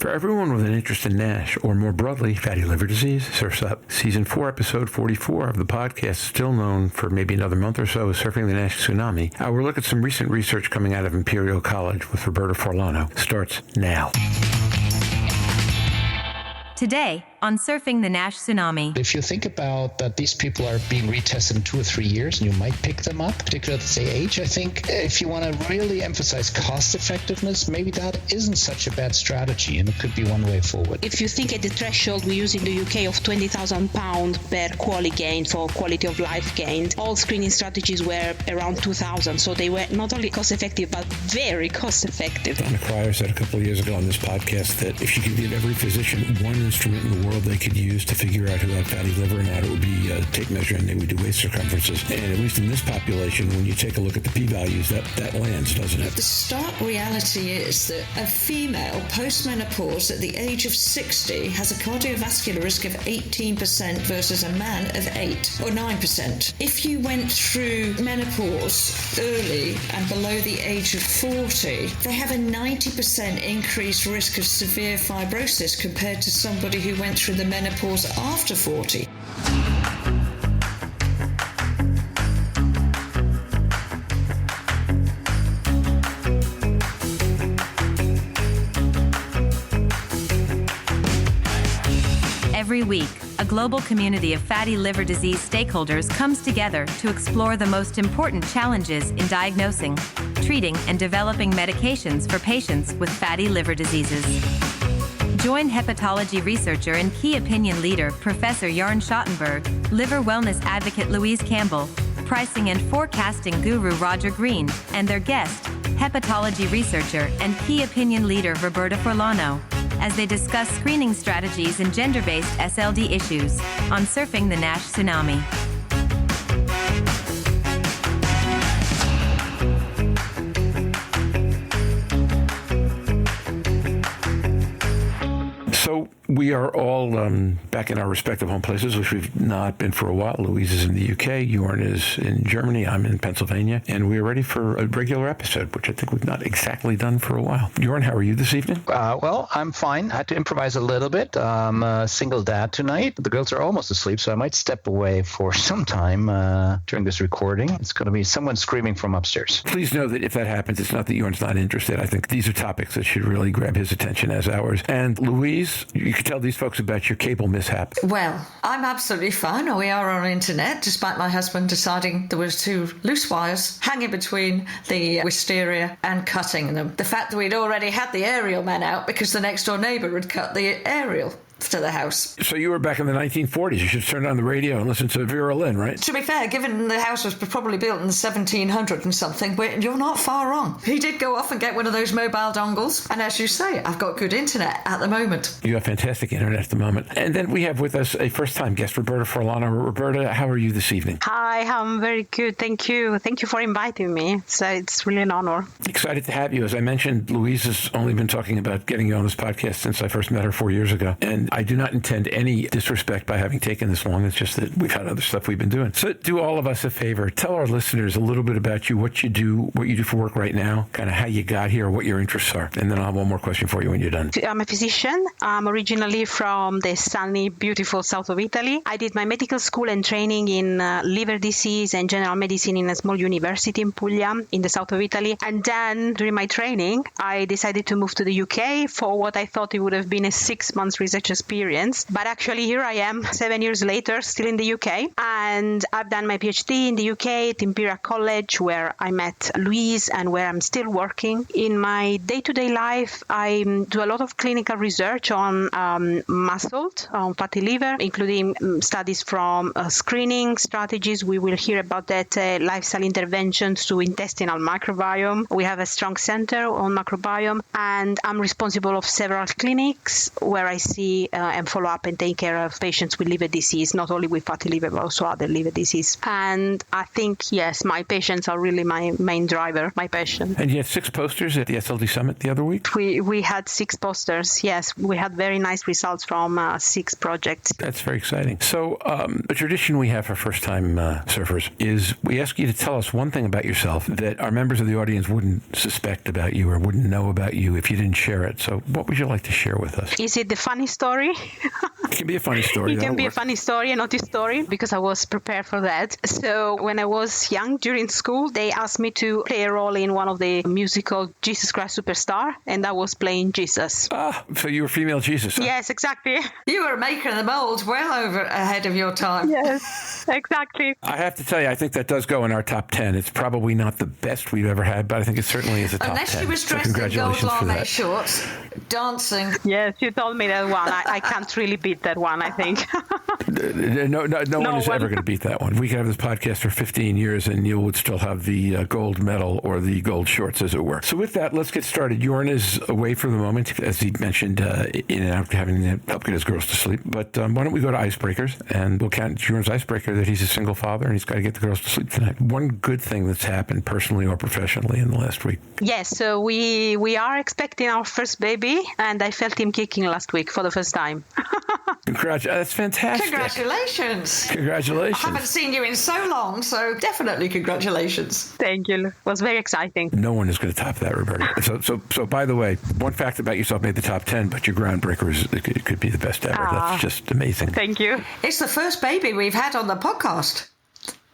For everyone with an interest in NASH, or more broadly, fatty liver disease, Surf's Up. Season 4, Episode 44 of the podcast, still known for maybe another month or so as Surfing the NASH Tsunami. Our look at some recent research coming out of Imperial College with Roberta Forlano starts now. Today on Surfing the NASH Tsunami. If you think about that these people are being retested in 2 or 3 years and you might pick them up, particularly at the age, I think if you want to really emphasize cost effectiveness, maybe that isn't such a bad strategy and it could be one way forward. If you think at the threshold we use in the UK of £20,000 per quality gain for quality of life gained, all screening strategies were around 2,000. So they were not only cost effective, but very cost effective. Donna Cryer said a couple of years ago on this podcast that if you could give every physician one instrument in the world they could use to figure out who had fatty liver or not, it would be a tape measure, and they would do waist circumferences. And at least in this population, when you take a look at the p-values, that lands, doesn't it? The stark reality is that a female post-menopause at the age of 60 has a cardiovascular risk of 18% versus a man of 8 or 9%. If you went through menopause early and below the age of 40, they have a 90% increased risk of severe fibrosis compared to somebody who went through the menopause after 40. Every week, a global community of fatty liver disease stakeholders comes together to explore the most important challenges in diagnosing, treating, and developing medications for patients with fatty liver diseases. Join hepatology researcher and key opinion leader Professor Jörn Schattenberg, liver wellness advocate Louise Campbell, pricing and forecasting guru Roger Green, and their guest, hepatology researcher and key opinion leader Roberta Forlano, as they discuss screening strategies and gender-based SLD issues on Surfing the NASH Tsunami. So we are all back in our respective home places, which we've not been for a while. Louise is in the UK, Jörn is in Germany, I'm in Pennsylvania, and we are ready for a regular episode, which I think we've not exactly done for a while. Jörn, how are you this evening? Well, I'm fine. I had to improvise a little bit. I'm a single dad tonight. The girls are almost asleep, so I might step away for some time during this recording. It's going to be someone screaming from upstairs. Please know that if that happens, it's not that Jörn's not interested. I think these are topics that should really grab his attention as ours. And Louise, you can tell these folks about your cable mishap. Well, I'm absolutely fine. We are on internet, despite my husband deciding there was 2 loose wires hanging between the wisteria and cutting them. The fact that we'd already had the aerial men out because the next door neighbour had cut the aerial to the house. So you were back in the 1940s. You should turn on the radio and listen to Vera Lynn, right? To be fair, given the house was probably built in 1700 and something, but you're not far wrong. He did go off and get one of those mobile dongles, and as you say, I've got good internet at the moment. You have fantastic internet at the moment. And then we have with us a first-time guest, Roberta Forlano. Roberta, how are you this evening? Hi, I'm very good. Thank you. Thank you for inviting me. So it's really an honor. Excited to have you. As I mentioned, Louise has only been talking about getting you on this podcast since I first met her 4 years ago. And I do not intend any disrespect by having taken this long. It's just that we've had other stuff we've been doing. So do all of us a favor. Tell our listeners a little bit about you, what you do for work right now, kind of how you got here, what your interests are. And then I'll have one more question for you when you're done. I'm a physician. I'm originally from the sunny, beautiful south of Italy. I did my medical school and training in liver disease and general medicine in a small university in Puglia in the south of Italy. And then during my training, I decided to move to the UK for what I thought it would have been a 6 months research experience. But actually here I am 7 years later, still in the UK. And I've done my PhD in the UK at Imperial College, where I met Louise and where I'm still working. In my day-to-day life, I do a lot of clinical research on MASLD, on fatty liver, including studies from screening strategies. We will hear about that, lifestyle interventions to intestinal microbiome. We have a strong center on microbiome, and I'm responsible of several clinics where I see and follow up and take care of patients with liver disease, not only with fatty liver, but also other liver disease. And I think, yes, my patients are really my main driver, my passion. And you had 6 posters at the SLD Summit the other week? We had 6 posters, yes. We had very nice results from 6 projects. That's very exciting. So a tradition we have for first-time surfers is we ask you to tell us one thing about yourself that our members of the audience wouldn't suspect about you or wouldn't know about you if you didn't share it. So what would you like to share with us? Is it the funny story? It can be a funny story. It can be a funny story, a naughty story, because I was prepared for that. So when I was young, during school, they asked me to play a role in one of the musical Jesus Christ Superstar, and I was playing Jesus. Ah, so you were female Jesus. Huh? Yes, exactly. You were making the mold well over ahead of your time. Yes, exactly. I have to tell you, I think that does go in our top 10. It's probably not the best we've ever had, but I think it certainly is a top 10. Unless she was So dressed in gold congratulations for lame that. shorts, dancing. Yes, you told me that one. I can't really beat that one, I think. No one is ever going to beat that one. We could have this podcast for 15 years and you would still have the gold medal or the gold shorts, as it were. So with that, let's get started. Jörn is away for the moment, as he mentioned, in and out, having to help get his girls to sleep. But why don't we go to icebreakers, and we'll count Jörn's icebreaker that he's a single father and he's got to get the girls to sleep tonight. One good thing that's happened personally or professionally in the last week. Yes, so we are expecting our first baby, and I felt him kicking last week for the first time. That's fantastic. Congratulations. Congratulations. I haven't seen you in so long, so definitely congratulations. Thank you. It was very exciting. No one is going to top that, Roberta. So by the way, one fact about yourself made the top 10, but your groundbreaker it could be the best ever. That's just amazing. Thank you. It's the first baby we've had on the podcast.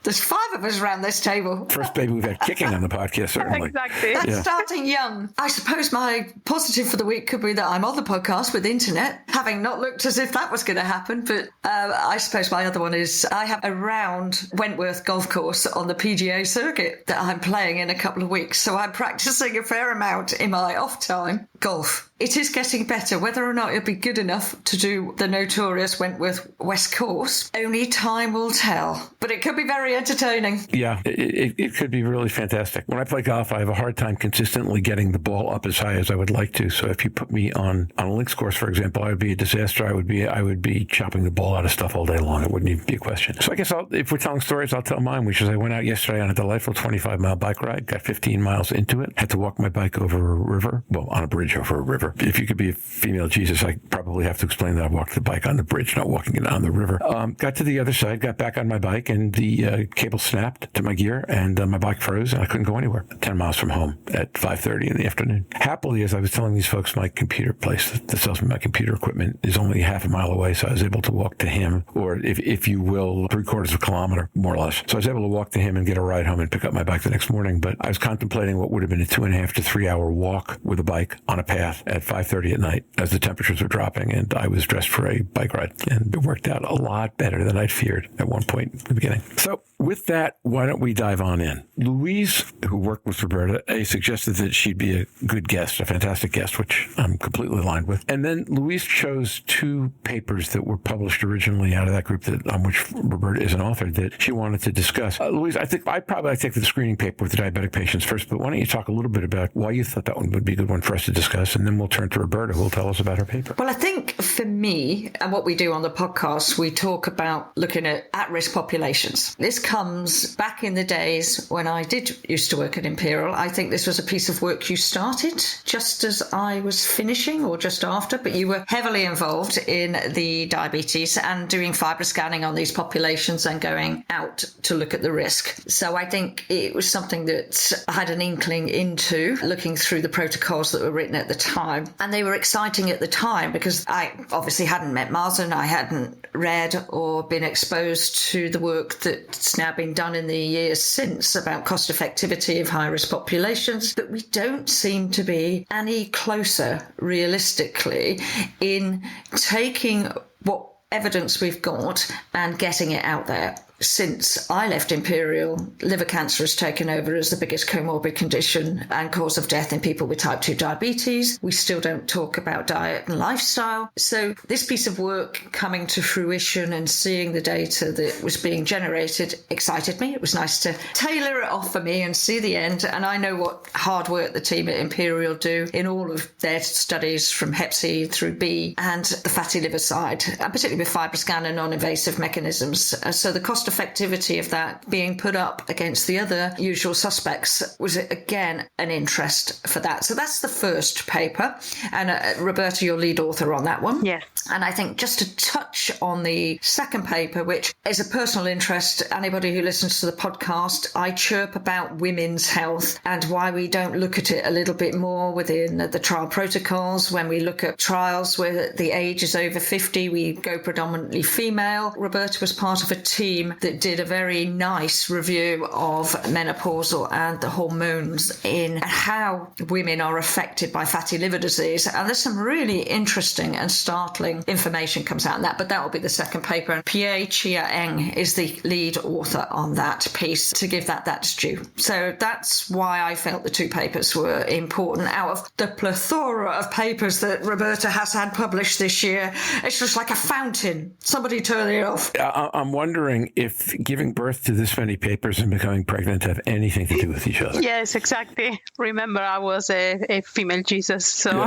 There's 5 of us around this table. First baby we've had kicking on the podcast, certainly. Exactly. That's starting young. I suppose my positive for the week could be that I'm on the podcast with internet, having not looked as if that was going to happen. But I suppose my other one is I have a round Wentworth golf course on the PGA circuit that I'm playing in a couple of weeks. So I'm practicing a fair amount in my off time. Golf. It is getting better. Whether or not it'll be good enough to do the notorious Wentworth West course, only time will tell. But it could be very entertaining. Yeah, it could be really fantastic. When I play golf, I have a hard time consistently getting the ball up as high as I would like to. So if you put me on a links course, for example, I would be a disaster. I would be chopping the ball out of stuff all day long. It wouldn't even be a question. So I guess if we're telling stories, I'll tell mine, which is I went out yesterday on a delightful 25-mile bike ride, got 15 miles into it, had to walk my bike over a river, well, on a bridge over a river. If you could be a female Jesus, I probably have to explain that I walked the bike on the bridge, not walking it on the river. Got to the other side, got back on my bike, and the cable snapped to my gear, and my bike froze, and I couldn't go anywhere. 10 miles from home at 5:30 in the afternoon. Happily, as I was telling these folks, my computer place that sells me my computer equipment is only half a mile away, so I was able to walk to him, or if you will, 3/4 of a kilometer, more or less. So I was able to walk to him and get a ride home and pick up my bike the next morning, but I was contemplating what would have been a 2.5 to 3 hour walk with a bike on a path at 5:30 at night as the temperatures were dropping, and I was dressed for a bike ride, and it worked out a lot better than I'd feared at one point in the beginning. So with that, why don't we dive on in? Louise, who worked with Roberta, suggested that she'd be a good guest, a fantastic guest, which I'm completely aligned with. And then Louise chose 2 papers that were published originally out of that group on which Roberta is an author that she wanted to discuss. Louise, I think I'd probably take the screening paper with the diabetic patients first, but why don't you talk a little bit about why you thought that one would be a good one for us to discuss, and then we'll turn to Roberta, who will tell us about her paper. Well, I think for me, and what we do on the podcast, we talk about looking at at-risk populations. This comes back in the days when I used to work at Imperial. I think this was a piece of work you started just as I was finishing or just after, but you were heavily involved in the diabetes and doing fibre scanning on these populations and going out to look at the risk. So I think it was something that I had an inkling into, looking through the protocols that were written at the time. And they were exciting at the time because I obviously hadn't met Marsden. I hadn't read or been exposed to the work that's now been done in the years since about cost effectivity of high-risk populations. But we don't seem to be any closer, realistically, in taking what evidence we've got and getting it out there. since I left Imperial, liver cancer has taken over as the biggest comorbid condition and cause of death in people with type 2 diabetes. We still don't talk about diet and lifestyle. So this piece of work coming to fruition and seeing the data that was being generated excited me. It was nice to tailor it off for me and see the end. And I know what hard work the team at Imperial do in all of their studies from Hep C through B and the fatty liver side, and particularly with FibroScan and non-invasive mechanisms. So the cost effectivity of that being put up against the other usual suspects was, again, an interest for that. So that's the first paper. And Roberta, your lead author on that one. Yes. And I think just to touch on the second paper, which is a personal interest, anybody who listens to the podcast, I chirp about women's health and why we don't look at it a little bit more within the trial protocols. When we look at trials where the age is over 50, we go predominantly female. Roberta was part of a team that did a very nice review of menopausal and the hormones in how women are affected by fatty liver disease. And there's some really interesting and startling information comes out in that, but that will be the second paper. And Pierre Chia-Eng is the lead author on that piece to give that's due. So that's why I felt the two papers were important. Out of the plethora of papers that Roberta has had published this year, it's just like a fountain. Somebody turn it off. I'm wondering if giving birth to this many papers and becoming pregnant have anything to do with each other. Yes, exactly. Remember, I was a female Jesus, so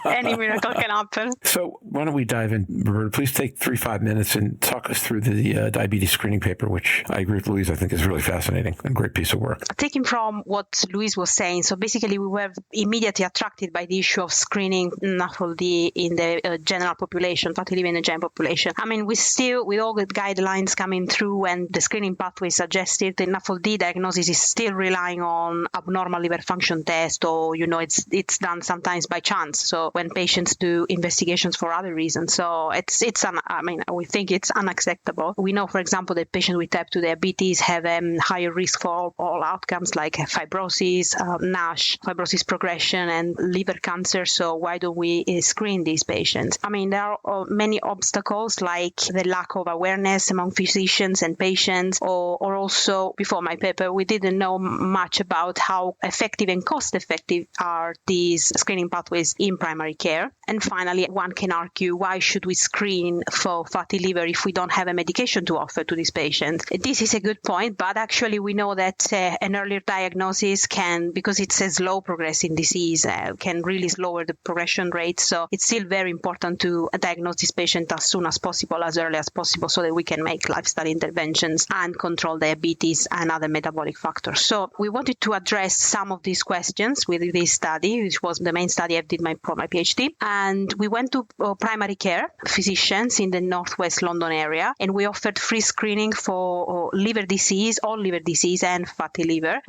any miracle can happen. So why don't we dive in? Roberta, please take 3-5 minutes and talk us through the diabetes screening paper, which I agree with Louise, I think is really fascinating and a great piece of work. Taking from what Louise was saying, so basically we were immediately attracted by the issue of screening NAFLD in the general population, fatty liver in the general population. I mean, we still, with all the guidelines coming through and the screening pathway suggested, the NAFLD diagnosis is still relying on abnormal liver function test, or, it's done sometimes by chance. So when patients do investigations for other reasons. So we think it's unacceptable. We know, for example, that patients with type 2 diabetes have higher risk for all outcomes like fibrosis, NASH, fibrosis progression, and liver cancer. So why don't we screen these patients? I mean, there are many obstacles like the lack of awareness among physicians and patients, or also, before my paper, we didn't know much about how effective and cost-effective are these screening pathways in primary care. And finally, one can argue, why should we screen for fatty liver if we don't have a medication to offer to these patients? This is a good point, but actually we know that an earlier diagnosis can, because it's a slow progressing disease, can really lower the progression rate. So it's still very important to diagnose this patient as soon as possible, as early as possible, so that we can make lifestyle interventions and control diabetes and other metabolic factors. So we wanted to address some of these questions with this study, which was the main study I did my PhD. And we went to primary care physicians in the northwest London area, and we offered free screening for liver disease, all liver disease and fatty liver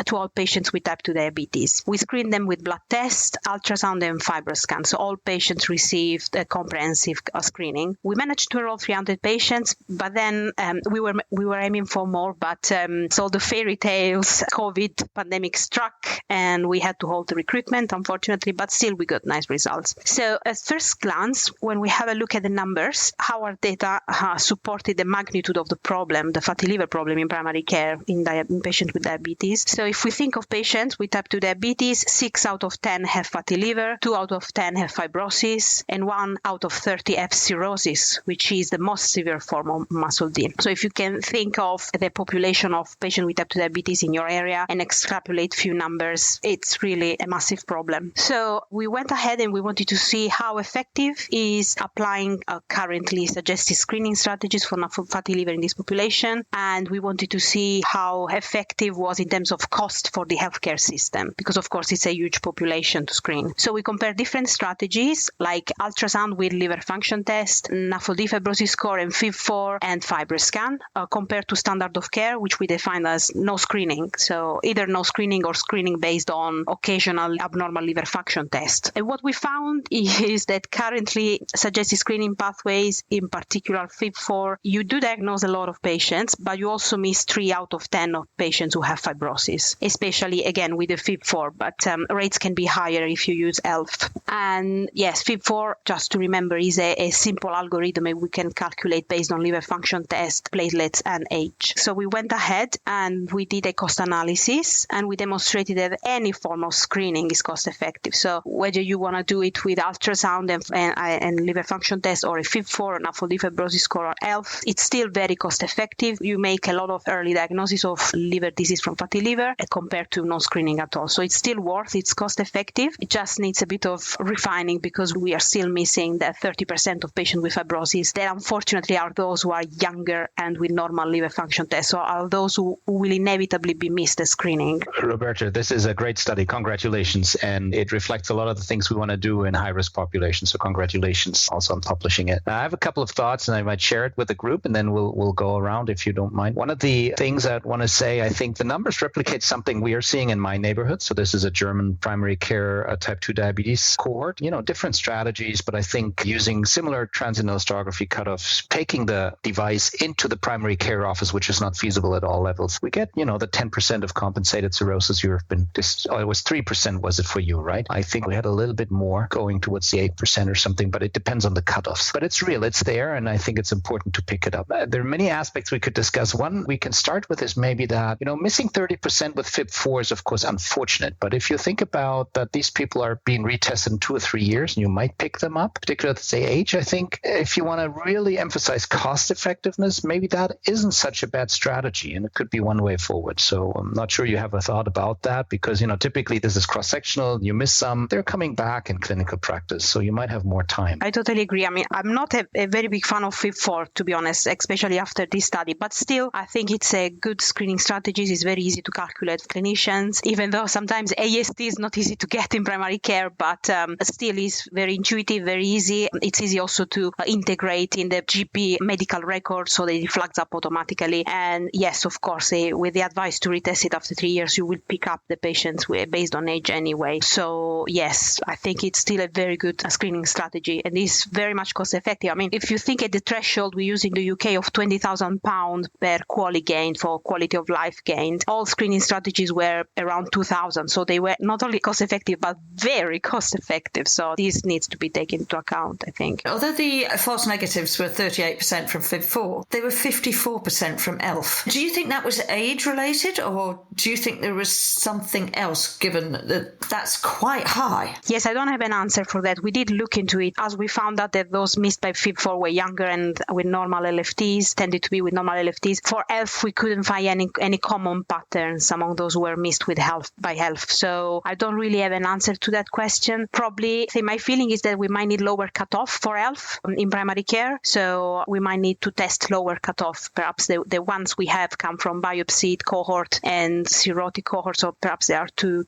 to all patients with type 2 diabetes. We screened them with blood tests, ultrasound, and FibroScan. So all patients received a comprehensive screening. We managed to enroll 300 patients, but then we were aiming for more, but so the fairy tales, COVID pandemic struck, and we had to halt the recruitment, unfortunately, but still we got nice results. So at first glance, when we have a look at the numbers, how our data supported the magnitude of the problem, the fatty liver problem in primary care in patients with diabetes. So if we think of patients with type 2 diabetes, 6 out of 10 have fatty liver, 2 out of 10 have fibrosis, and 1 out of 30 have cirrhosis, which is the most severe form of muscle D. So if you can think of the population of patients with type 2 diabetes in your area and extrapolate few numbers, it's really a massive problem. So we went ahead and we wanted to see how effective is applying currently suggested screening strategies for fatty liver in this population, and we wanted to see how effective was in terms of cost for the healthcare system, because of course it's a huge population to screen. So we compared different strategies like ultrasound with liver function test, NAFLD fibrosis score, and FIB4 and FibroScan compared to standard of care, which we define as no screening. So either no screening or screening based on occasional abnormal liver function test. And what we found is that currently suggested screening pathways, in particular FIB4, you do diagnose a lot of patients, but you also miss 3 out of 10 of patients who have fibrosis, especially again with the FIB4, but rates can be higher if you use ELF. And yes, FIB4, just to remember, is a simple algorithm we can calculate based on liver function test as platelets and age. So we went ahead and we did a cost analysis, and we demonstrated that any form of screening is cost effective. So whether you want to do it with ultrasound and liver function test, or a FIB4, NAFLD fibrosis score, or ELF, it's still very cost effective. You make a lot of early diagnosis of liver disease from fatty liver compared to no screening at all. So it's still worth, it's cost effective. It just needs a bit of refining because we are still missing that 30% of patients with fibrosis that unfortunately are those who are younger and with normal liver function tests, so are those who will inevitably be missed as screening. Roberta, this is a great study. Congratulations. And it reflects a lot of the things we want to do in high-risk populations. So congratulations also on publishing it. Now, I have a couple of thoughts, and I might share it with the group, and then we'll go around if you don't mind. One of the things I want to say, I think the numbers replicate something we are seeing in my neighborhood. So this is a German primary care type 2 diabetes cohort. Different strategies, but I think using similar transient elastography cutoffs, taking the device into the primary care office, which is not feasible at all levels, we get, the 10% of compensated cirrhosis. It was 3%, was it for you, right? I think we had a little bit more going towards the 8% or something, but it depends on the cutoffs. But it's real, it's there, and I think it's important to pick it up. There are many aspects we could discuss. One we can start with is maybe that, missing 30% with FIB4 is of course unfortunate, but if you think about that these people are being retested in 2 or 3 years, and you might pick them up, particularly at the age, I think if you want to really emphasize cost effectiveness, maybe that isn't such a bad strategy, and it could be one way forward. So I'm not sure you have a thought about that, because typically this is cross-sectional, you miss some, they're coming back in clinical practice, so you might have more time. I totally agree. I mean, I'm not a very big fan of FIB4, to be honest, especially after this study, but still I think it's a good screening strategy. It's very easy to calculate for clinicians, even though sometimes AST is not easy to get in primary care, but still is very intuitive, very easy. It's easy also to integrate in the GP medical record, so that it flags up automatically. And yes, of course, with the advice to retest it after 3 years, you will pick up the patients based on age anyway. So yes, I think it's still a very good screening strategy, and it's very much cost effective. I mean, if you think at the threshold we use in the UK of £20,000 per quali gain for quality of life gained, all screening strategies were around 2,000. So they were not only cost effective, but very cost effective. So this needs to be taken into account, I think. Although the false negatives were 38% from FIB4, they were 54% from ELF. Do you think that was age related, or do you think there was something else, given that that's quite high? Yes, I don't have an answer for that. We did look into it, as we found out that those missed by FIB4 were younger and with normal LFTs, tended to be with normal LFTs. For ELF, we couldn't find any common patterns among those who were missed with by ELF. So I don't really have an answer to that question. Probably, my feeling is that we might need lower cutoff for ELF in primary care. So we might need to test lower cutoff. Perhaps the ones we have come from biopsied cohort and cirrhotic cohort, so perhaps they are too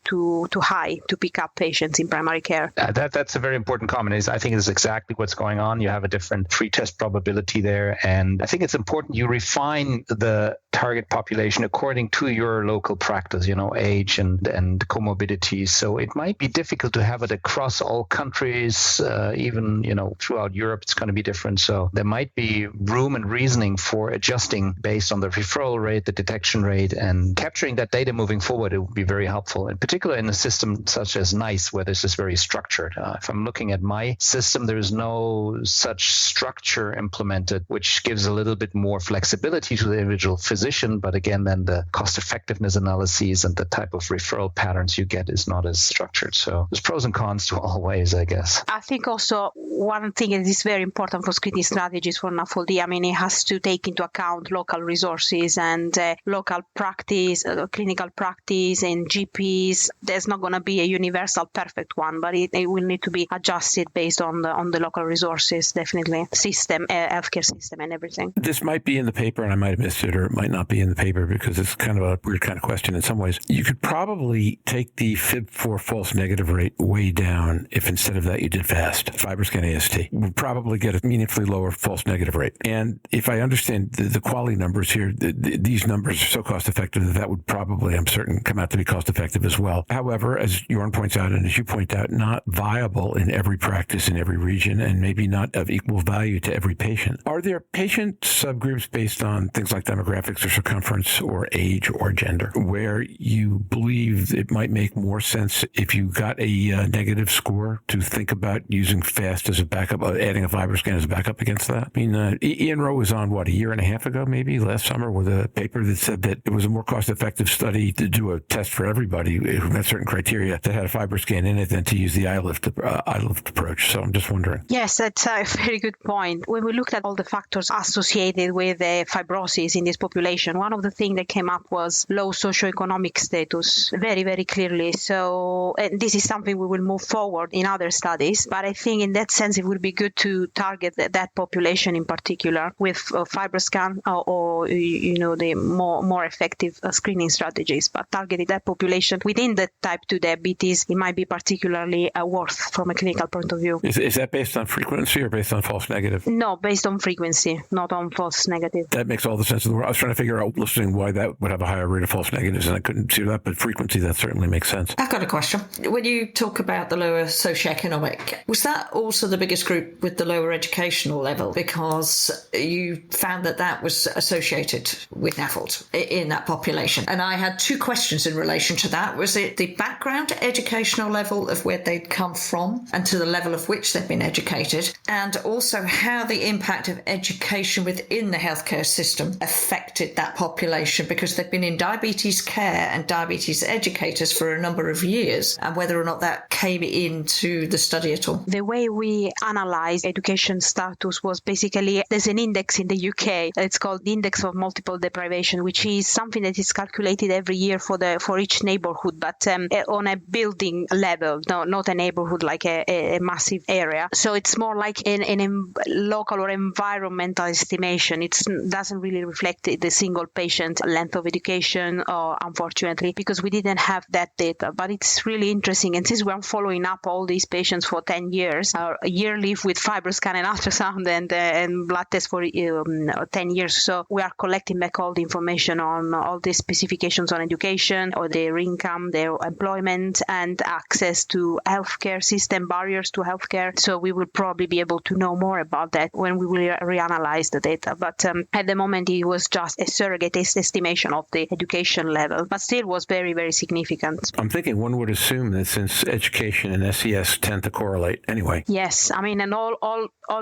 high to pick up patients in primary care. That's a very important comment. I think it's exactly what's going on. You have a different pretest probability there, and I think it's important you refine the target population according to your local practice, age and comorbidities. So it might be difficult to have it across all countries, even, throughout Europe, it's going to be different. So there might be room and reasoning for adjusting based on the referral rate, the detection rate, and capturing that data moving forward. It would be very helpful, in particular in a system such as NICE, where this is very structured. If I'm looking at my system, there is no such structure implemented, which gives a little bit more flexibility to the individual physician. But again, then the cost effectiveness analyses and the type of referral patterns you get is not as structured. So there's pros and cons to all ways, I guess. I think also one thing that is very important for screening strategies for NAFLD, I mean, it has to take into account local resources and local practice, clinical practice and GPs. There's not going to be a universal perfect one, but it will need to be adjusted based on the local resources, definitely, system, healthcare system and everything. This might be in the paper, and I might have missed it, or it might not be in the paper because it's kind of a weird kind of question in some ways. You could probably take the FIB4 false negative rate way down if instead of that you did FAST, FibroScan AST. We'll probably get a meaningfully lower false negative rate. And if I understand the quality numbers here, these numbers are so cost effective that would probably, I'm certain, come out to be cost effective as well. However, as Jörn points out, and as you point out, not viable in every practice in every region, and maybe not of equal value to every patient. Are there patient subgroups based on things like demographics or circumference or age or gender where you believe it might make more sense if you got a negative score to think about using FAST as a backup, adding a FibroScan as a backup against that? I mean, Ian Rowe was on, a year and a half ago, maybe last summer, with a paper that said that it was a more cost-effective study to do a test for everybody who met certain criteria that had a FibroScan in it than to use the iLift approach. So I'm just wondering. Yes, that's a very good point. When we looked at all the factors associated with fibrosis in this population, one of the things that came up was low socioeconomic status, very, very clearly. So this is something we will move forward in other studies. But I think in that sense, it would be good to target that population in particular with FibroScan or the more effective screening strategies. But targeting that population within the type 2 diabetes, it might be particularly worth from a clinical point of view. Is that based on frequency or based on false negative? No, based on frequency, not on false negative. That makes all the sense in the world. I was trying to figure out, listening, why that would have a higher rate of false negatives, and I couldn't see that, but frequency, that certainly makes sense. I've got a question. When you talk about the lower socioeconomic, was that also the biggest group with the lower educational level? Because you found that was associated with NAFLD in that population. And I had two questions in relation to that. Was it the background educational level of where they'd come from and to the level of which they've been educated, and also how the impact of education within the healthcare system affected that population, because they've been in diabetes care and diabetes educators for a number of years, and whether or not that came into the study at all? The way we analyzed education status was basically, there's an index in the UK. It's called the Index of Multiple Deprivation, which is something that is calculated every year for each neighborhood, but on a building level, not a neighborhood like a massive area. So it's more like an local or environmental estimation. It doesn't really reflect the single patient length of education, unfortunately, because we didn't have that data. But it's really interesting. And since we're following up all these patients for 10 years, yearly with FibroScan and ultrasound and blood tests for 10 years, so we are collecting back all the information on all the specifications on education or their income, their employment, and access to healthcare system, barriers to healthcare. So we will probably be able to know more about that when we will reanalyze the data. But at the moment, it was just a surrogate estimation of the education level, but still was very, very significant. I'm thinking one would assume that since education and SES tend to correlate anyway. Yes, I mean, and all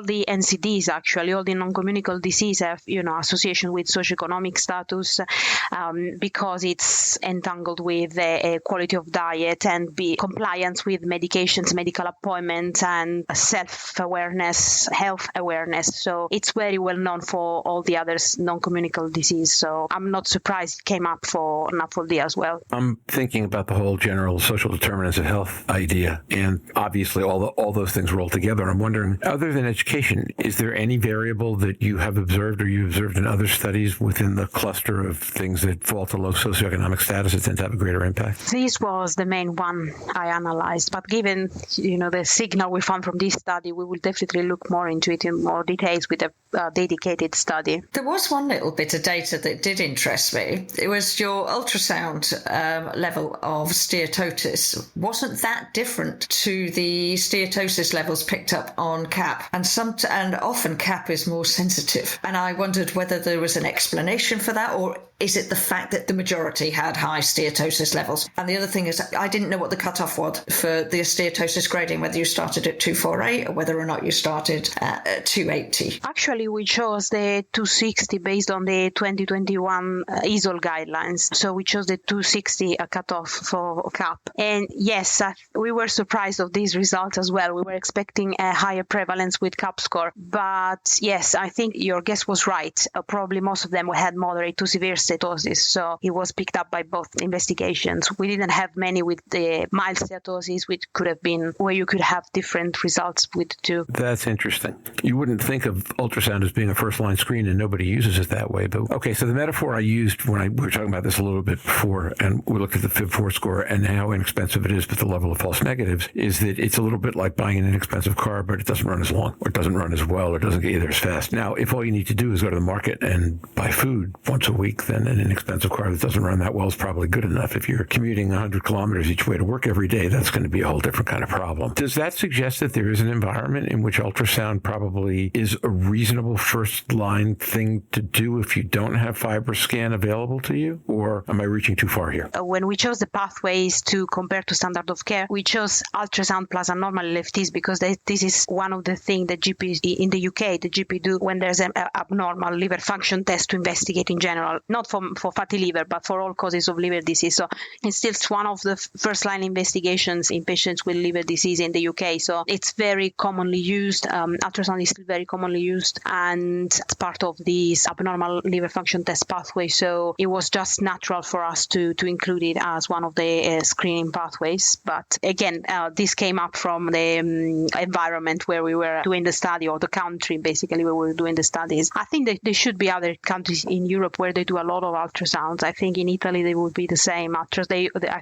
the NCDs, actually, all the non-communicable disease have, association with socioeconomic status, because it's entangled with quality of diet and compliance with medications, medical appointments, and self-awareness, health awareness. So it's very well known for all the others non-communicable disease. So I'm not surprised it came up for NAFLD as well. I'm thinking about the whole general social determinants of health idea, and obviously all those things roll together. I'm wondering, other than education, is there any variable that you have observed or you observed in other studies within the cluster of things that fall to low socioeconomic status that tend to have a greater impact? This was the main one I analyzed, but given the signal we found from this study, we will definitely look more into it in more details with a dedicated study. There was one little bit of data that did interest me. It was your ultrasound level of steatosis. Wasn't that different to the steatosis levels picked up on CAP? And often CAP is more sensitive. And I wondered whether there was an explanation for that, or is it the fact that the majority had high steatosis levels? And the other thing is, I didn't know what the cutoff was for the steatosis grading, whether you started at 248 or whether or not you started at 280. Actually, we chose the 260 based on the 2021 EASL guidelines. So we chose the 260 cutoff for CAP. And yes, we were surprised of these results as well. We were expecting a higher prevalence with CAP score. But yes, I think your guess was right. Probably most of them had moderate to severe steatosis. So it was picked up by both investigations. We didn't have many with the mild steatosis, which could have been where you could have different results with the two. That's interesting. You wouldn't think of ultrasound as being a first-line screen, and nobody uses it that way. But okay, so the metaphor I used when we were talking about this a little bit before, and we looked at the FIB-4 score and how inexpensive it is with the level of false negatives, is that it's a little bit like buying an inexpensive car, but it doesn't run as long, or it doesn't run as well, or it doesn't get you there as fast. Now, if all you need to do is go to the market and buy food once a week, then an inexpensive car that doesn't run that well is probably good enough. If you're commuting 100 kilometers each way to work every day, that's going to be a whole different kind of problem. Does that suggest that there is an environment in which ultrasound probably is a reasonable first-line thing to do if you don't have FibroScan available to you? Or am I reaching too far here? When we chose the pathways to compare to standard of care, we chose ultrasound plus a normal LFTs because this is one of the things that GPs in the UK, the GP do when there's a abnormal liver function test to investigate in general, not for fatty liver, but for all causes of liver disease. So it's still one of the first-line investigations in patients with liver disease in the UK. So it's very commonly used. Ultrasound is still very commonly used, and it's part of this abnormal liver function test pathway. So it was just natural for us to include it as one of the screening pathways. But again, this came up from the environment where we were doing the study, or the country basically where we were doing the studies. I think that there should be other countries in Europe where they do a lot of ultrasounds. I think in Italy they would be the same. I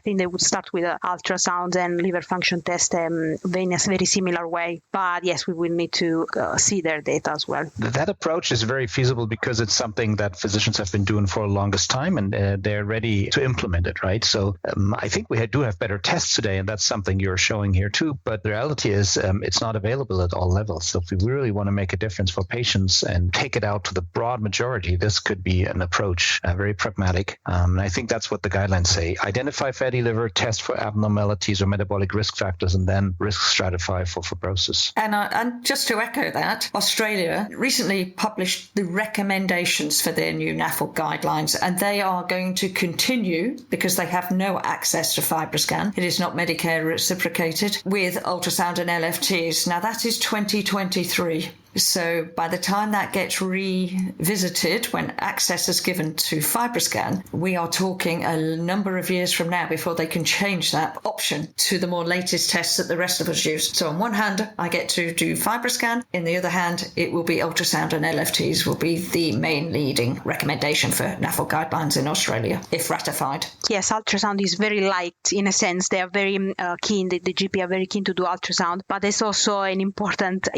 think they would start with ultrasounds and liver function test in a very similar way. But yes, we will need to see their data as well. That approach is very feasible because it's something that physicians have been doing for the longest time, and they're ready to implement it, right? So I think we do have better tests today, and that's something you're showing here too. But the reality is it's not available at all levels. So if we really want to make a difference for patients and take it out to the broad majority, this could be an approach, very pragmatic. And I think that's what the guidelines say. Identify fatty liver, test for abnormalities or metabolic risk factors, and then risk stratify for fibrosis. And just to echo that, Australia recently published the recommendations for their new NAFLD guidelines, and they are going to continue, because they have no access to FibroScan, it is not Medicare reciprocated, with ultrasound and LFTs. Now that is 2023. So by the time that gets revisited, when access is given to FibroScan, we are talking a number of years from now before they can change that option to the more latest tests that the rest of us use. So on one hand, I get to do FibroScan. In the other hand, it will be ultrasound and LFTs will be the main leading recommendation for NAFLD guidelines in Australia, if ratified. Yes, ultrasound is very liked in a sense. They are very keen, the GP are very keen to do ultrasound, but there's also an important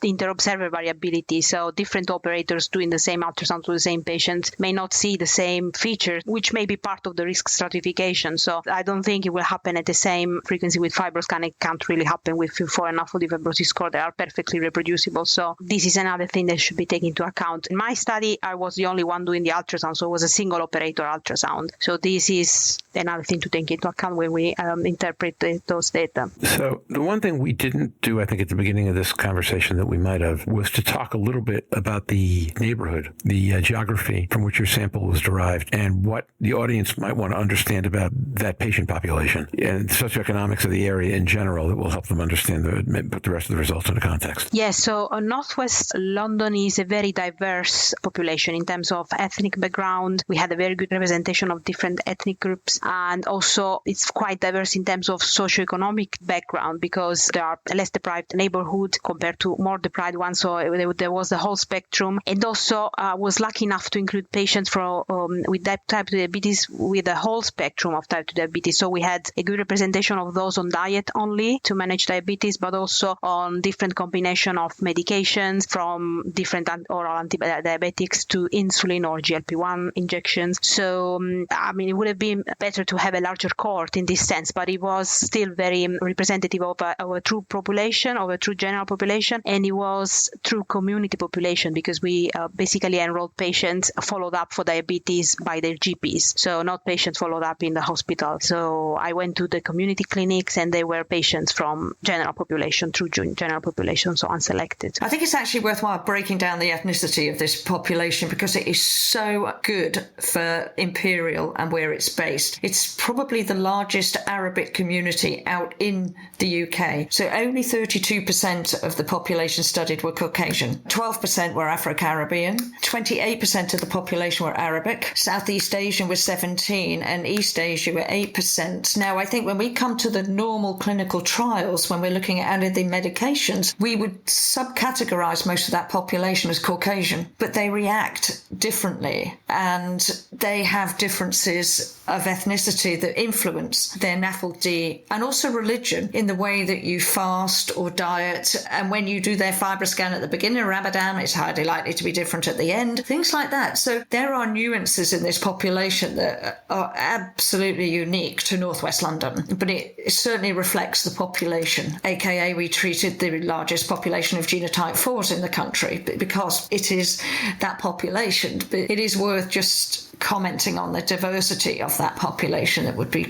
inter-observer variability. So different operators doing the same ultrasound to the same patient may not see the same features, which may be part of the risk stratification. So I don't think it will happen at the same frequency with FibroScan. It can't really happen with FIB-4 and NAFLD fibrosis score. They are perfectly reproducible. So this is another thing that should be taken into account. In my study, I was the only one doing the ultrasound, so it was a single operator ultrasound. So this is another thing to take into account when we interpret those data. So the one thing we didn't do, I think, at the beginning of this conversation that we might have, was to talk a little bit about the neighborhood, the geography from which your sample was derived, and what the audience might want to understand about that patient population and socioeconomics of the area in general that will help them understand put the rest of the results into context. Yes, so Northwest London is a very diverse population in terms of ethnic background. We had a very good representation of different ethnic groups, and also it's quite diverse in terms of socioeconomic background because there are less deprived neighborhood compared to more deprived ones. So there was the whole spectrum, and also was lucky enough to include patients with type 2 diabetes with the whole spectrum of type 2 diabetes. So we had a good representation of those on diet only to manage diabetes, but also on different combination of medications, from different oral antidiabetics to insulin or GLP-1 injections. So, it would have been better to have a larger cohort in this sense, but it was still very representative of a true population, of a true general population, and it was true community population because we basically enrolled patients followed up for diabetes by their GPs, so not patients followed up in the hospital. So I went to the community clinics and they were patients from general population, true general population, so unselected. I think it's actually worthwhile breaking down the ethnicity of this population because it is so good for Imperial and where it's based. It's probably the largest Arabic community out in the UK. So only 32% of the population studied were Caucasian, 12% were Afro-Caribbean, 28% of the population were Arabic, Southeast Asian was 17%, and East Asia were 8%. Now, I think when we come to the normal clinical trials, when we're looking at any of the medications, we would subcategorize most of that population as Caucasian, but they react differently and they have differences of ethnicity that influence their NAFLD and also religion in the way that you fast or diet. And when you do their FibroScan at the beginning of Ramadan, it's highly likely to be different at the end, things like that. So there are nuances in this population that are absolutely unique to Northwest London, but it certainly reflects the population, aka we treated the largest population of genotype 4s in the country because it is that population. But it is worth just commenting on the diversity of that population. population that would be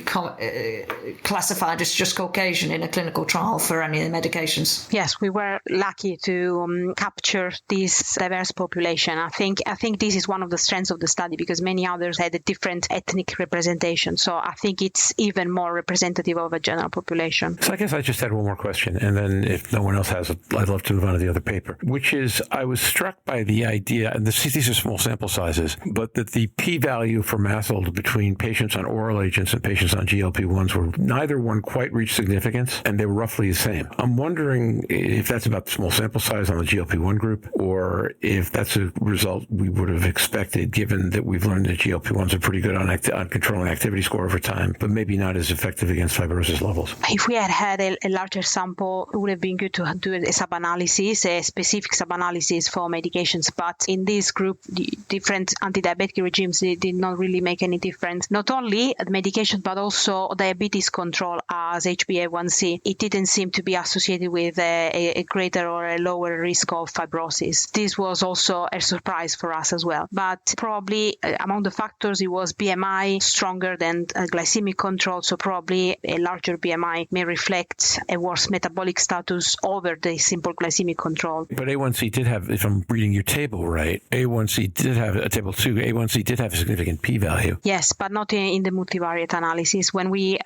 classified as just Caucasian in a clinical trial for any of the medications. Yes, we were lucky to capture this diverse population. I think this is one of the strengths of the study because many others had a different ethnic representation. So I think it's even more representative of a general population. So I guess I just had one more question, and then if no one else has it, I'd love to move on to the other paper, which is I was struck by the idea, and these are small sample sizes, but that the p-value for NAFLD between patients on oral agents and patients on GLP-1s were neither one quite reached significance, and they were roughly the same. I'm wondering if that's about the small sample size on the GLP-1 group, or if that's a result we would have expected, given that we've learned that GLP-1s are pretty good on controlling activity score over time, but maybe not as effective against fibrosis levels. If we had a larger sample, it would have been good to do a sub-analysis, a specific sub-analysis for medications. But in this group, the different anti-diabetic regimes did not really make any difference. Not only medication, but also diabetes control as HbA1c. It didn't seem to be associated with a greater or a lower risk of fibrosis. This was also a surprise for us as well. But probably among the factors, it was BMI stronger than glycemic control. So probably a larger BMI may reflect a worse metabolic status over the simple glycemic control. But A1C did have, if I'm reading your table right, A1C did have a table 2. A1C did have a significant p-value. Yes, but not in the multivariate analysis. When we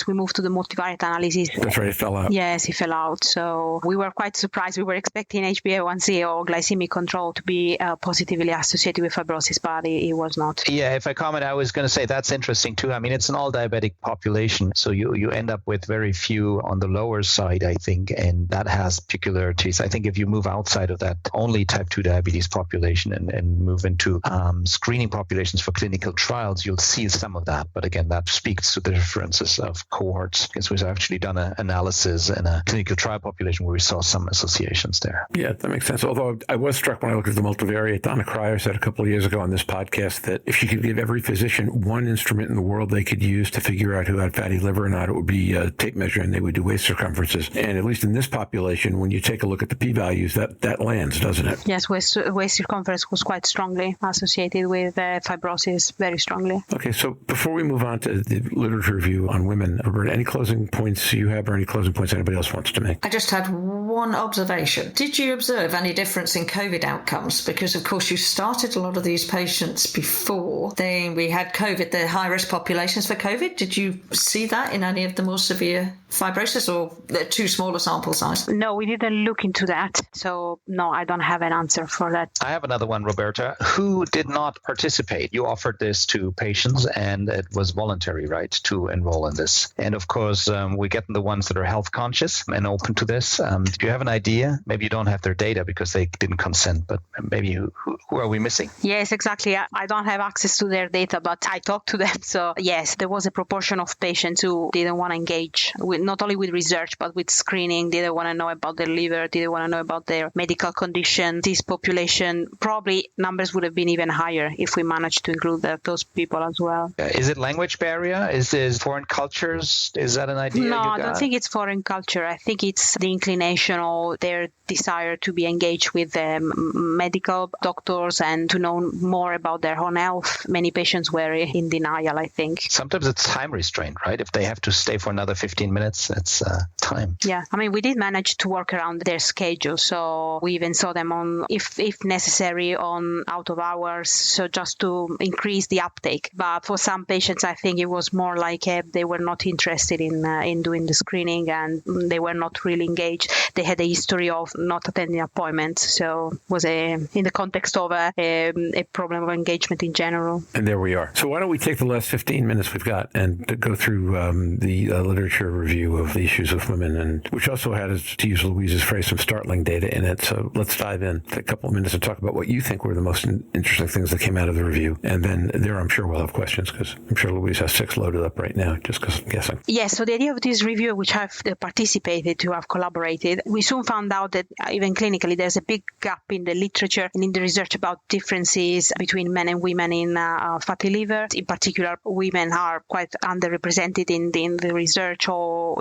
moved to the multivariate analysis. That's right, it fell out. Yes, it fell out. So we were quite surprised. We were expecting HbA1c or glycemic control to be positively associated with fibrosis, but it was not. Yeah, if I comment, I was going to say that's interesting too. I mean, it's an all-diabetic population, so you end up with very few on the lower side, I think, and that has peculiarities. I think if you move outside of that only type 2 diabetes population and move into screening populations for clinical trials, you'll see some of that. But again, that speaks to the differences of cohorts, because we've actually done an analysis in a clinical trial population where we saw some associations there. Yeah, that makes sense. Although I was struck when I looked at the multivariate. Donna Cryer said a couple of years ago on this podcast that if she could give every physician one instrument in the world they could use to figure out who had fatty liver or not, it would be a tape measure, and they would do waist circumferences. And at least in this population, when you take a look at the p-values, that lands, doesn't it? Yes, waist circumference was quite strongly associated with fibrosis, very strongly. Okay, so before we move on to the literature review on women, Roberta, any closing points you have or any closing points anybody else wants to make? I just had one observation. Did you observe any difference in COVID outcomes? Because, of course, you started a lot of these patients before we had COVID, the high-risk populations for COVID. Did you see that in any of the more severe fibrosis, or the too small a sample size? No, we didn't look into that. So, no, I don't have an answer for that. I have another one, Roberta. Who did not participate? You offered this to patients, and it was voluntary, right, to enroll in this. And, of course, we get the ones that are health conscious and open to this. Do you have an idea? Maybe you don't have their data because they didn't consent, but maybe who are we missing? Yes, exactly. I don't have access to their data, but I talked to them. So, yes, there was a proportion of patients who didn't want to engage with not only with research, but with screening. Didn't want to know about their liver, didn't want to know about their medical condition. This population, probably numbers would have been even higher if we managed to include those people as well. Is it language barrier? Is it foreign cultures? Is that an idea? No, I don't think it's foreign culture. I think it's the inclination or their desire to be engaged with medical doctors and to know more about their own health. Many patients were in denial, I think. Sometimes it's time restraint, right? If they have to stay for another 15 minutes, it's time. Yeah, I mean, we did manage to work around their schedule. So we even saw them on, if necessary, on out of hours, so just to increase the uptake. But for some patients, I think it was more like they were not interested in doing the screening, and they were not really engaged. They had a history of not attending appointments, so it was in the context of a problem of engagement in general. And there we are. So why don't we take the last 15 minutes we've got and go through the literature review of the issues of women, and which also had, to use Louise's phrase, some startling data in it. So let's dive in, take a couple of minutes and talk about what you think were the most interesting things that came out of the review. And then there, I'm sure we'll have questions, because I'm sure Louise has 6 loaded up right now, just because I'm guessing. Yes, so the idea of this review, which I've participated to, have collaborated, we soon found out that even clinically, there's a big gap in the literature and in the research about differences between men and women in fatty liver. In particular, women are quite underrepresented in the research, or,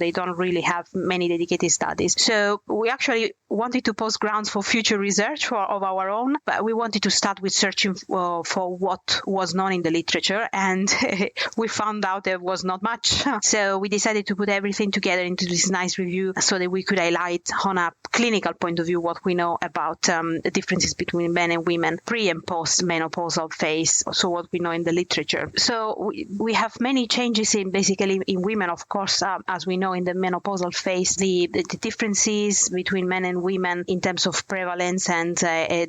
they don't really have many dedicated studies. So we actually wanted to post grounds for future research of our own, but we wanted to start with searching for what was known in the literature, and we found out there was not much. So we decided to put everything together into this nice review so that we could highlight on a clinical point of view what we know about the differences between men and women pre and post menopausal phase, so what we know in the literature. So we have many changes in women, of course, as we know in the menopausal phase. The differences between men and women in terms of prevalence and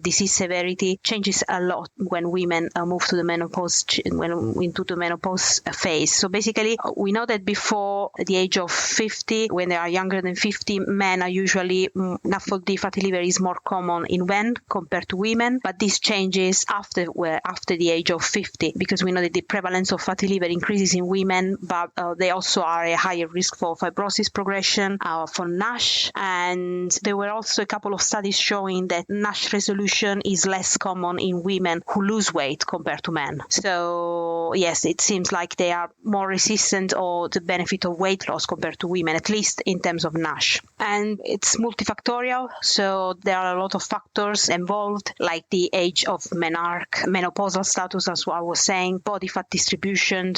disease severity changes a lot when women move to the menopause, into the menopause phase. So basically, we know that before the age of 50, when they are younger than 50, men are usually NAFLD fatty liver is more common in men compared to women, but this changes after the age of 50, because we know that the prevalence of fatty liver increases in women, but they also are a higher risk for fibrosis progression, for NASH, and there were also a couple of studies showing that NASH resolution is less common in women who lose weight compared to men. So yes, it seems like they are more resistant or the benefit of weight loss compared to women, at least in terms of NASH. And it's multifactorial, so there are a lot of factors involved, like the age of menarche, menopausal status, as I was saying, body fat distribution,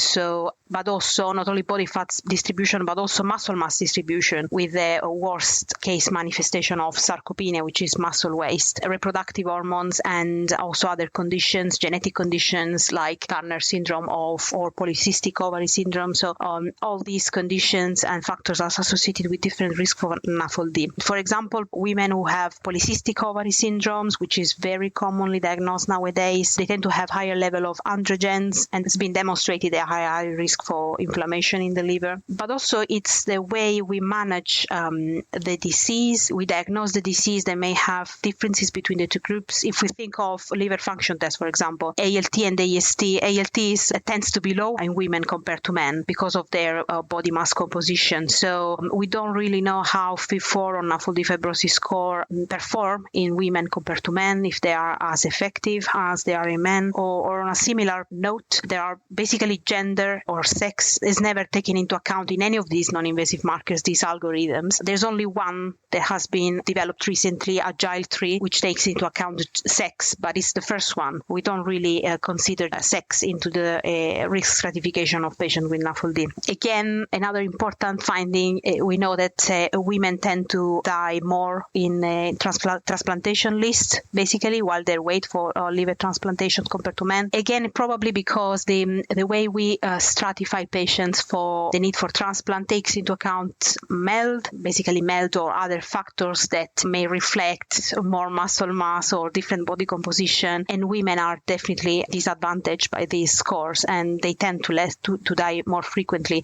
but also not only body fat distribution, but also muscle mass distribution, with the worst case manifestation of sarcopenia, which is muscle waste, reproductive hormones, and also other conditions, genetic conditions like Turner syndrome or polycystic ovary syndrome. So all these conditions and factors are associated with different risk for NAFLD. For example, women who have polycystic ovary syndromes, which is very commonly diagnosed nowadays, they tend to have higher level of androgens, and it's been demonstrated they are higher risk for inflammation in the liver. But also it's the way we manage the disease. We diagnose the disease. They may have differences between the two groups. If we think of liver function tests, for example, ALT and AST, ALT tends to be low in women compared to men because of their body mass composition. So we don't really know how FIB-4 or NAFLD fibrosis score perform in women compared to men, if they are as effective as they are in men. Or on a similar note, there are basically gender or sex is never taken into account in any of these non-invasive markers, these algorithms. There's only one that has been developed recently, Agile3, which takes into account sex, but it's the first one. We don't really consider sex into the risk stratification of patients with NAFLD. Again, another important finding, we know that women tend to die more in transplantation list, basically, while they wait for liver transplantation compared to men. Again, probably because the way we stratify patients for the need for transplant takes into account MELD or other factors that may reflect more muscle mass or different body composition, and women are definitely disadvantaged by these scores, and they tend to die more frequently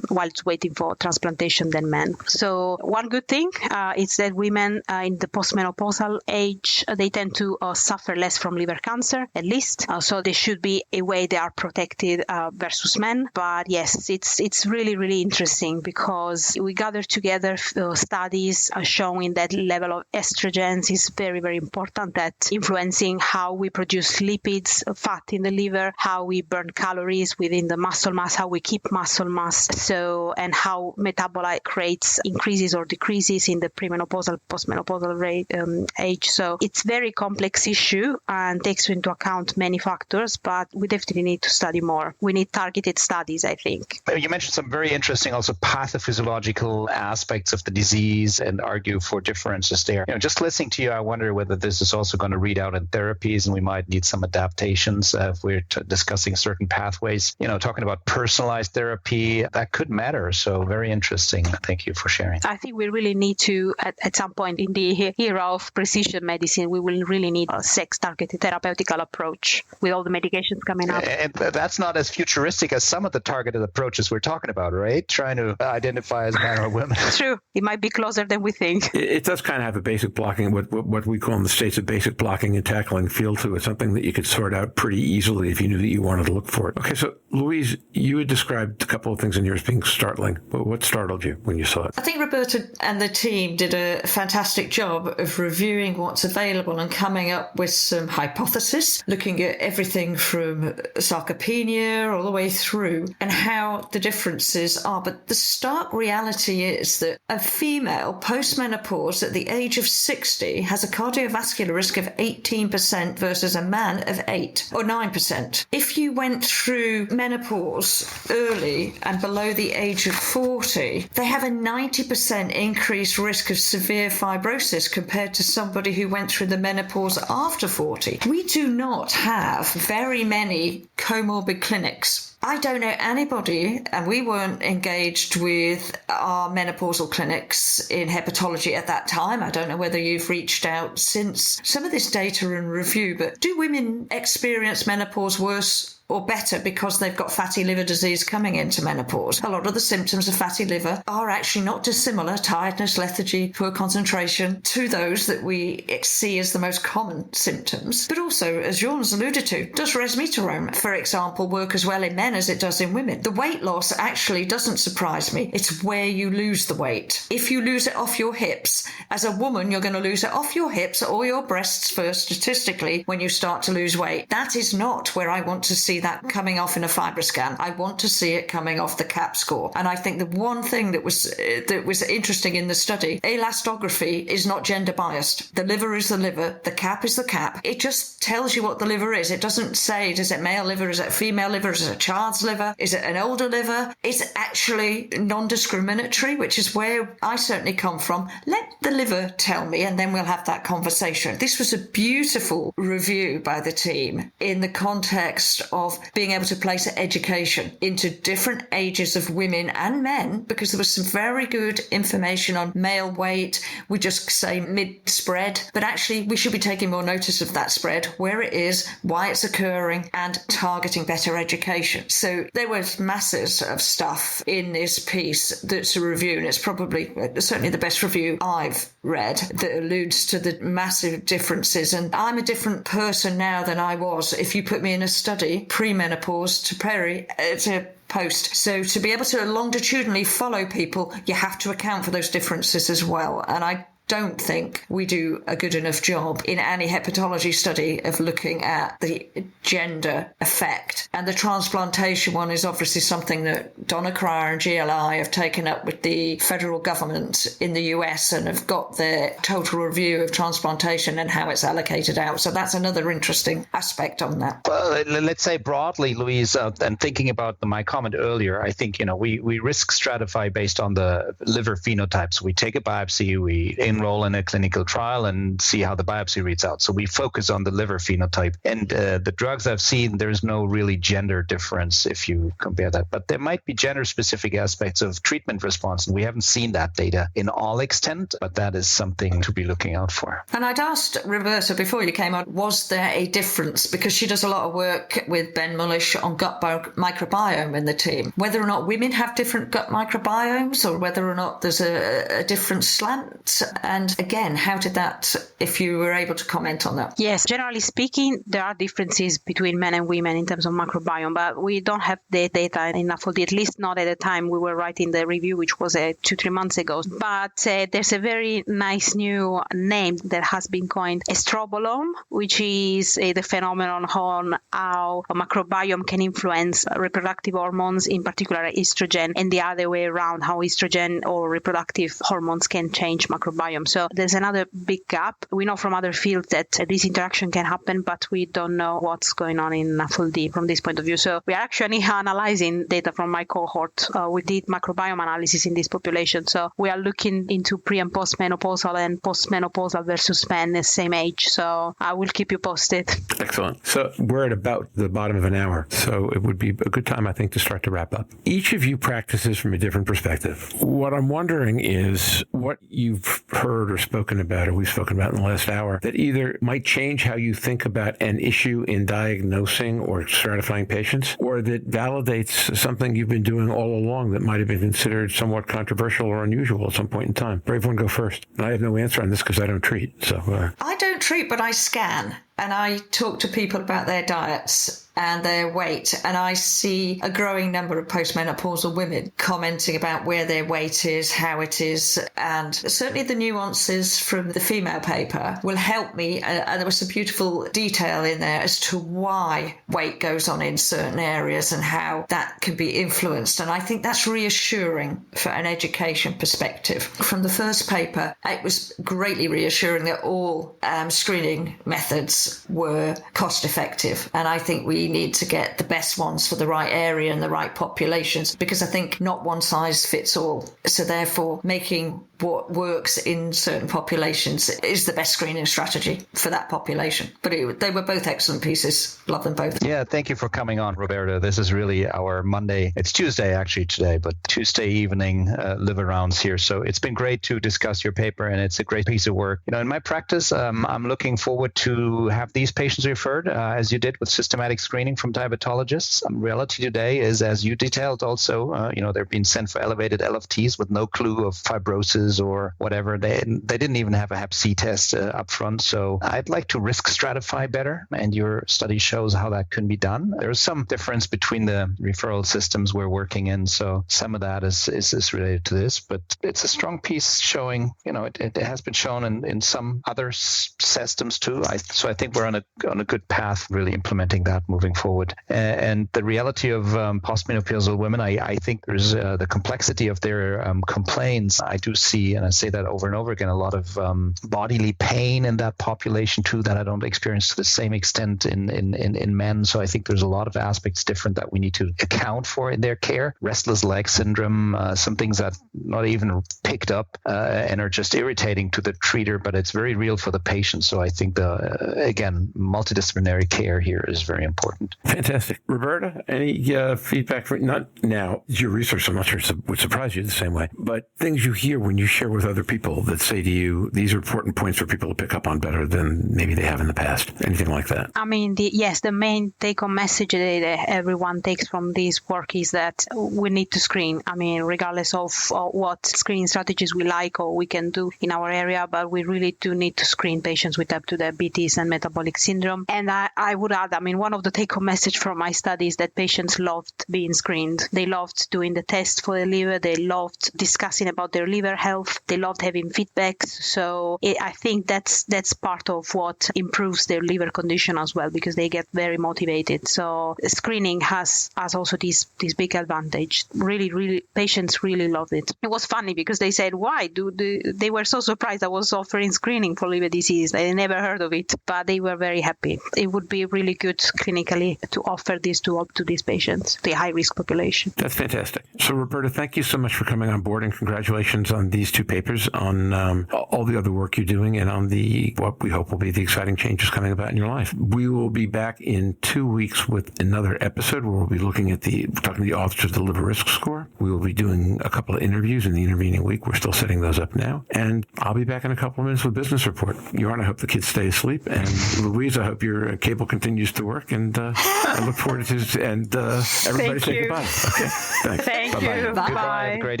whilst waiting for transplantation than men. So one good thing is that women in the postmenopausal age, they tend to suffer less from liver cancer, at least. So there should be a way they are protected versus men. But yes, it's really, really interesting, because we gathered together studies showing that level of estrogens is very, very important, that influencing how we produce lipids, fat in the liver, how we burn calories within the muscle mass, how we keep muscle mass, and how metabolite rates increases or decreases in the premenopausal, postmenopausal age. So it's very complex issue and takes into account many factors, but we definitely need to study more. We need targeted studies, I think. You mentioned some very interesting also pathophysiological aspects of the disease and argue for differences there. Just listening to you, I wonder whether this is also going to read out in therapies, and we might need some adaptations if we're discussing certain pathways. Talking about personalized therapy, that could matter. So very interesting. Thank you for sharing. I think we really need to, at some point in the era of precision medicine, we will really need a sex-targeted therapeutical approach with all the medications coming up. And that's not as futuristic as some of the targeted approaches we're talking about, right? Trying to identify as men or women. True. It might be closer than we think. It does kind of have a basic blocking, what we call in the States a basic blocking and tackling feel to it, something that you could sort out pretty easily if you knew that you wanted to look for it. Okay, so Louise, you had described a couple of things in yours being startling. What startled you when you saw it? I think Roberta and the team did a fantastic job of reviewing what's available and coming up with some hypotheses, looking at everything from sarcopenia all the way through and how the differences are. But the stark reality is that a female postmenopause menopause at the age of 60 has a cardiovascular risk of 18% versus a man of 8 or 9%. If you went through menopause early and below the age of 40, they have a 90% increased risk of severe fibrosis compared to somebody who went through the menopause after 40. We do not have very many comorbid clinics. I don't know anybody, and we weren't engaged with our menopausal clinics in hepatology at that time. I don't know whether you've reached out since some of this data and review, but do women experience menopause worse or better because they've got fatty liver disease coming into menopause? A lot of the symptoms of fatty liver are actually not dissimilar, tiredness, lethargy, poor concentration, to those that we see as the most common symptoms. But also, as Jörn's alluded to, does resmetirom, for example, work as well in men as it does in women? The weight loss actually doesn't surprise me. It's where you lose the weight. If you lose it off your hips, as a woman, you're going to lose it off your hips or your breasts first, statistically, when you start to lose weight. That is not where I want to see that coming off in a FibroScan. I want to see it coming off the CAP score. And I think the one thing that was interesting in the study, elastography is not gender biased. The liver is the liver, the CAP is the CAP. It just tells you what the liver is. It doesn't say, is it male liver, is it female liver, is it a child's liver, is it an older liver? It's actually non-discriminatory, which is where I certainly come from. Let the liver tell me, and then we'll have that conversation. This was a beautiful review by the team in the context of being able to place education into different ages of women and men, because there was some very good information on male weight. We just say mid-spread, but actually we should be taking more notice of that spread, where it is, why it's occurring, and targeting better education. So there was masses of stuff in this piece that's a review, and it's probably certainly the best review I've read that alludes to the massive differences. And I'm a different person now than I was if you put me in a study pre-menopause to post. So to be able to longitudinally follow people, you have to account for those differences as well. And I don't think we do a good enough job in any hepatology study of looking at the gender effect. And the transplantation one is obviously something that Donna Cryer and GLI have taken up with the federal government in the US and have got their total review of transplantation and how it's allocated out. So that's another interesting aspect on that. Well, let's say broadly, Louise, and thinking about my comment earlier, I think, we risk stratify based on the liver phenotypes. We take a biopsy, we enroll in a clinical trial and see how the biopsy reads out. So we focus on the liver phenotype. And the drugs I've seen, there's no really gender difference if you compare that. But there might be gender-specific aspects of treatment response. And we haven't seen that data in all extent, but that is something to be looking out for. And I'd asked Roberta before you came on, was there a difference? Because she does a lot of work with Ben Mullish on gut microbiome in the team. Whether or not women have different gut microbiomes or whether or not there's a different slant. And again, how did that, if you were able to comment on that? Yes, generally speaking, there are differences between men and women in terms of microbiome, but we don't have the data in NAFLD, at least not at the time we were writing the review, which was 2-3 months ago. But there's a very nice new name that has been coined estrobolome, which is the phenomenon on how a microbiome can influence reproductive hormones, in particular estrogen, and the other way around, how estrogen or reproductive hormones can change microbiome. So there's another big gap. We know from other fields that this interaction can happen, but we don't know what's going on in NAFLD from this point of view. So we are actually analyzing data from my cohort. We did microbiome analysis in this population. So we are looking into pre- and postmenopausal and postmenopausal versus men the same age. So I will keep you posted. Excellent. So we're at about the bottom of an hour. So it would be a good time, I think, to start to wrap up. Each of you practices from a different perspective. What I'm wondering is what you've heard or spoken about, or we've spoken about in the last hour, that either might change how you think about an issue in diagnosing or stratifying patients, or that validates something you've been doing all along that might have been considered somewhat controversial or unusual at some point in time. Brave one, go first. I have no answer on this because I don't treat. So I don't treat, but I scan. And I talk to people about their diets and their weight, and I see a growing number of postmenopausal women commenting about where their weight is, how it is, and certainly the nuances from the female paper will help me. And there was some beautiful detail in there as to why weight goes on in certain areas and how that can be influenced. And I think that's reassuring for an education perspective. From the first paper, it was greatly reassuring that all screening methods were cost effective. And I think we need to get the best ones for the right area and the right populations, because I think not one size fits all. So therefore, making what works in certain populations is the best screening strategy for that population. But they were both excellent pieces. Love them both. Yeah, thank you for coming on, Roberta. This is really our Monday. It's Tuesday actually today, but Tuesday evening live arounds here. So it's been great to discuss your paper, and it's a great piece of work. In my practice, I'm looking forward to have these patients referred, as you did with systematic screening from diabetologists. Reality today is, as you detailed also, they're being sent for elevated LFTs with no clue of fibrosis or whatever. They didn't even have a Hep C test up front. So I'd like to risk stratify better, and your study shows how that can be done. There's some difference between the referral systems we're working in, so some of that is related to this, but it's a strong piece showing, it has been shown in some other systems too. So I think we're on a good path really implementing that moving forward. And the reality of postmenopausal women, I think there's the complexity of their complaints. I do see, and I say that over and over again, a lot of bodily pain in that population too that I don't experience to the same extent in men. So I think there's a lot of aspects different that we need to account for in their care. Restless leg syndrome, some things that not even picked up and are just irritating to the treater, but it's very real for the patient. So I think again, multidisciplinary care here is very important. Fantastic. Roberta, any feedback for, not now, your research, I'm not sure it would surprise you the same way, but things you hear when you share with other people that say to you, these are important points for people to pick up on better than maybe they have in the past? Anything like that? I mean, the main take-home message that everyone takes from this work is that we need to screen. I mean, regardless of what screening strategies we like or we can do in our area, but we really do need to screen patients with type 2 diabetes and metabolic syndrome. And I would add, I mean, one of the take-home message from my study is that patients loved being screened. They loved doing the test for the liver. They loved discussing about their liver health. They loved having feedbacks. So I think that's part of what improves their liver condition as well, because they get very motivated. So screening has also this big advantage. Really, patients really loved it. It was funny because they said, why they were so surprised I was offering screening for liver disease. They never heard of it, but they were very happy. It would be really good clinically to offer this to these patients, the high-risk population. That's fantastic. So, Roberta, thank you so much for coming on board, and congratulations on these two papers, on all the other work you're doing, and on what we hope will be the exciting changes coming about in your life. We will be back in 2 weeks with another episode where we'll be looking at talking to the authors of the liver risk score. We will be doing a couple of interviews in the intervening week. We're still setting those up now. And I'll be back in a couple of minutes with Business Report. Jörn, I hope the kids stay asleep. And Louise, I hope your cable continues to work. And I look forward to it. And everybody say goodbye. Okay. Thanks. Thank Bye-bye. you. Bye-bye. Goodbye. Have a great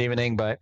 evening. Bye.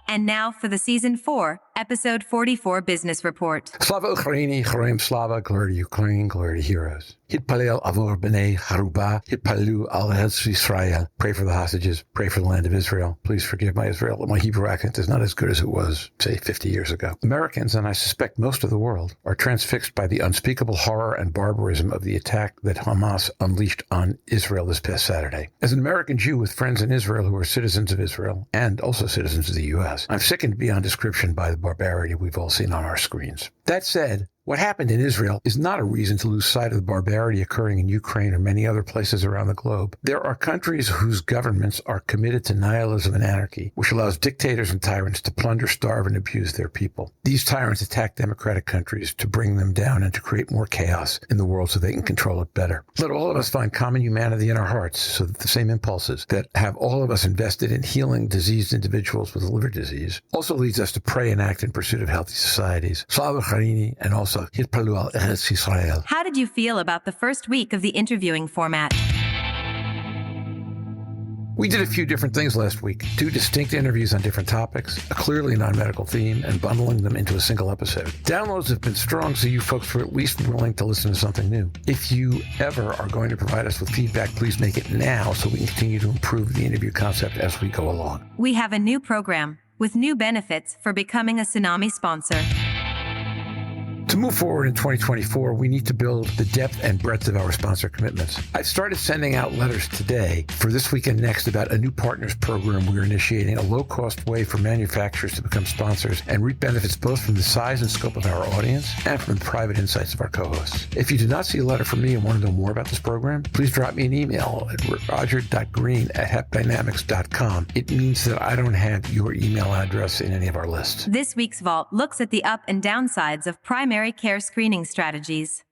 And now for the Season 4, Episode 44 Business Report. Slava Ukraini, Chroim Slava, glory to Ukraine, glory to heroes. Hitpalel Avor B'nai Haruba, Hitpalu Al Israel. Pray for the hostages, pray for the land of Israel. Please forgive my Israel. My Hebrew accent is not as good as it was, say, 50 years ago. Americans, and I suspect most of the world, are transfixed by the unspeakable horror and barbarism of the attack that Hamas unleashed on Israel this past Saturday. As an American Jew with friends in Israel who are citizens of Israel and also citizens of the U.S., I'm sickened beyond description by the barbarity we've all seen on our screens. That said, what happened in Israel is not a reason to lose sight of the barbarity occurring in Ukraine or many other places around the globe. There are countries whose governments are committed to nihilism and anarchy, which allows dictators and tyrants to plunder, starve, and abuse their people. These tyrants attack democratic countries to bring them down and to create more chaos in the world so they can control it better. Let all of us find common humanity in our hearts so that the same impulses that have all of us invested in healing diseased individuals with liver disease also leads us to pray and act in pursuit of healthy societies. Slava Ukraini, and also Hitpalu Al Israel. How did you feel about the first week of the interviewing format? We did a few different things last week. 2 distinct interviews on different topics, a clearly non-medical theme, and bundling them into a single episode. Downloads have been strong, so you folks were at least willing to listen to something new. If you ever are going to provide us with feedback, please make it now so we can continue to improve the interview concept as we go along. We have a new program with new benefits for becoming a Tsunami sponsor. To move forward in 2024, we need to build the depth and breadth of our sponsor commitments. I've started sending out letters today for this week and next about a new partners program we're initiating, a low-cost way for manufacturers to become sponsors and reap benefits both from the size and scope of our audience and from the private insights of our co-hosts. If you did not see a letter from me and want to know more about this program, please drop me an email at roger.green@hepdynamics.com. It means that I don't have your email address in any of our lists. This week's Vault looks at the up and downsides of primary care screening strategies.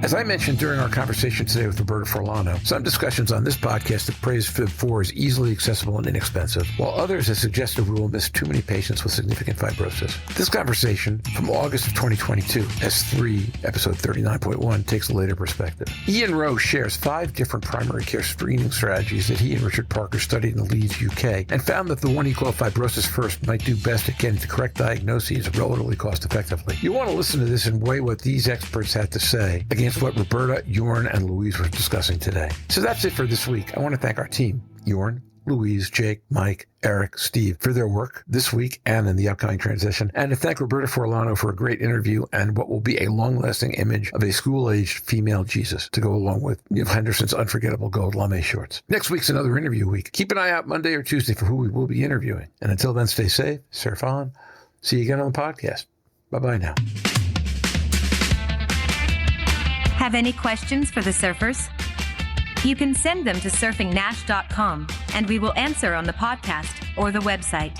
As I mentioned during our conversation today with Roberta Forlano, some discussions on this podcast have praised FIB4 as easily accessible and inexpensive, while others have suggested we will miss too many patients with significant fibrosis. This conversation from August of 2022, S3, episode 39.1, takes a later perspective. Ian Rowe shares 5 different primary care screening strategies that he and Richard Parker studied in Leeds, UK, and found that the one he called Fibrosis First might do best at getting the correct diagnoses relatively cost effectively. You want to listen to this and weigh what these experts had to say against what Roberta, Jörn, and Louise were discussing today. So that's it for this week. I want to thank our team, Jörn, Louise, Jake, Mike, Eric, Steve, for their work this week and in the upcoming transition, and to thank Roberta Forlano for a great interview and what will be a long-lasting image of a school-aged female Jesus to go along with Henderson's unforgettable gold lame shorts. Next week's another interview week. Keep an eye out Monday or Tuesday for who we will be interviewing. And until then, stay safe, surf on. See you again on the podcast. Bye-bye now. Have any questions for the surfers? You can send them to surfingnash.com and we will answer on the podcast or the website.